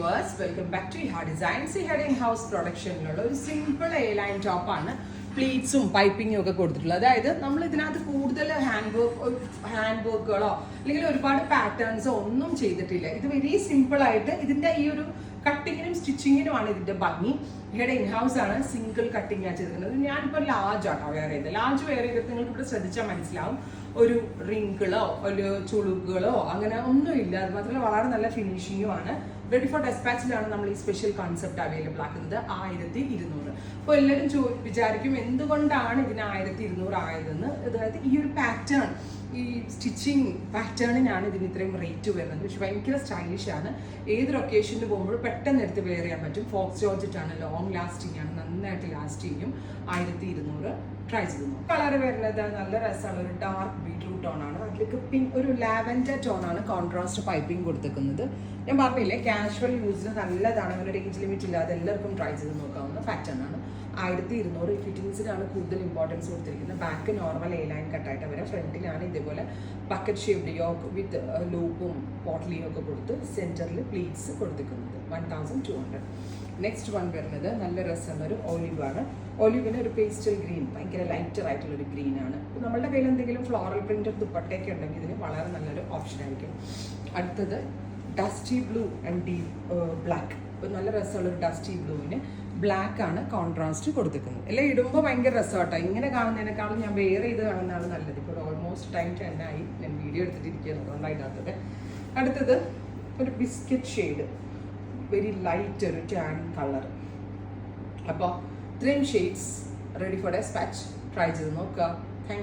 viewers, welcome back to Iha Designs. Iha in-house പ്രൊഡക്ഷനിലുള്ള ഒരു simple A line ടോപ്പാണ്. പ്ലീറ്റ്സും പൈപ്പിങ്ങും ഒക്കെ കൊടുത്തിട്ടുള്ളത്. അതായത് നമ്മൾ ഇതിനകത്ത് കൂടുതൽ ഹാൻഡ് വർക്കുകളോ അല്ലെങ്കിൽ ഒരുപാട് പാറ്റേൺസോ ഒന്നും ചെയ്തിട്ടില്ല. ഇത് വെരി സിമ്പിൾ ആയിട്ട് ഇതിന്റെ ഈ ഒരു കട്ടിങ്ങിനും സ്റ്റിച്ചിങ്ങിനുമാണ് ഇതിന്റെ ഭംഗി. ഇവിടെ ഇൻഹൗസ് ആണ്, സിംഗിൾ കട്ടിങ് ആണ് ചെയ്തിരിക്കുന്നത്. ഞാനിപ്പോൾ ലാർജ് ആട്ടോ വെയർ ചെയ്തത്. ലാർജ് വെയർ ചെയ്തിട്ട് നിങ്ങൾക്ക് ഇവിടെ ശ്രദ്ധിച്ചാൽ മനസ്സിലാവും ഒരു റിങ്കിളോ ഒരു ചുളുക്കുകളോ അങ്ങനെ ഒന്നുമില്ല. അത് മാത്രമല്ല വളരെ നല്ല ഫിനിഷിങ്ങുമാണ്. റെഡി ഫോർ ഡെസ്പാച്ചിലാണ് നമ്മൾ ഈ സ്പെഷ്യൽ കോൺസെപ്റ്റ് അവൈലബിൾ ആക്കുന്നത്. 1200. അപ്പോൾ എല്ലാവരും വിചാരിക്കും എന്തുകൊണ്ടാണ് ഇതിന് 1200 ആയതെന്ന്. അതായത് ഈ ഒരു പാറ്റേൺ, ഈ സ്റ്റിച്ചിങ് പാറ്റേണിനാണ് ഇതിന് ഇത്രയും റേറ്റ് വരുന്നത്. പക്ഷെ ഭയങ്കര സ്റ്റൈലിഷ് ആണ്. ഏതൊരു ഒക്കേഷന് പോകുമ്പോൾ പെട്ടെന്ന് എടുത്ത് വെയർ ചെയ്യാൻ പറ്റും. ഫോക്സ് ജോർജറ്റ് ആണ്, ലോങ് ലാസ്റ്റിംഗ് ആണ്, നന്നായിട്ട് ലാസ്റ്റ് ചെയ്യും. 1200 ട്രൈ ചെയ്തു. കളർ വരുന്നത് നല്ല രസമാണ്. ഒരു ഡാർക്ക് ബീട്രൂട്ട് ടോൺ ആണ്. അതിലേക്ക് പിങ്ക് ഒരു ലാവൻഡർ ടോൺ ആണ് കോൺട്രാസ്റ്റ് പൈപ്പിംഗ് കൊടുത്തേക്കുന്നത്. ഞാൻ പറഞ്ഞില്ലേ ക്യാഷ്വൽ യൂസിന് നല്ലതാണ്. അങ്ങനെ ഒരു ഏജ് ലിമിറ്റ് ഇല്ലാതെ എല്ലാവർക്കും ട്രൈ ചെയ്ത് നോക്കാവുന്ന പാറ്റേൺ ആണ്. 1200. ഫിറ്റിംഗ്സിനാണ് കൂടുതൽ ഇമ്പോർട്ടൻസ് കൊടുത്തിരിക്കുന്നത്. ബാക്ക് നോർമൽ എ ലൈൻ കട്ടായിട്ട് വരാം. ഫ്രണ്ടിലാണ് ഇതേപോലെ ബക്കറ്റ് ഷേപ്ഡ് യോക്ക് വിത്ത് ലൂപ്പും പോട്ട്ലിയും ഒക്കെ കൊടുത്ത് സെൻറ്ററിൽ പ്ലീറ്റ്സ് കൊടുത്തിരിക്കുന്നത്. 1200. നെക്സ്റ്റ് വൺ വരുന്നത് നല്ല രസമുള്ള ഒരു ഒലിവ് ആണ്. ഒലിവിന് ഒരു പേസ്റ്റൽ ഗ്രീൻ, ഭയങ്കര ലൈറ്റർ ആയിട്ടുള്ളൊരു ഗ്രീൻ ആണ്. നമ്മളുടെ കയ്യിൽ എന്തെങ്കിലും ഫ്ലോറൽ പ്രിന്റഡ് ദുപ്പട്ടയൊക്കെ ഉണ്ടെങ്കിൽ ഇതിന് വളരെ നല്ലൊരു ഓപ്ഷൻ ആയിരിക്കും. അടുത്തത് dusty blue and deep black. ഒരു നല്ല രസമുള്ളൊരു ഡസ്റ്റി ബ്ലൂവിന് ബ്ലാക്ക് ആണ് കോൺട്രാസ്റ്റ് കൊടുത്തിരിക്കുന്നത്. എല്ലാം ഇടുമ്പോൾ ഭയങ്കര രസമാട്ടോ. ഇങ്ങനെ കാണുന്നതിനേക്കാളും ഞാൻ വേറെ ചെയ്ത് കാണുന്നതാണ് നല്ലത്. ഇപ്പോൾ ഓൾമോസ്റ്റ് ടൈം 10 ആയി. ഞാൻ വീഡിയോ എടുത്തിട്ടിരിക്കുകയാണ്, അതുകൊണ്ടായിട്ടാത്തത്. അടുത്തത് ഒരു ബിസ്ക്കറ്റ് ഷെയ്ഡ്, വെരി ലൈറ്റ് ഒരു ടാൻ കളർ. അപ്പോൾ ഇത്രയും shades ready for despatch. Try ചെയ്ത് നോക്കുക.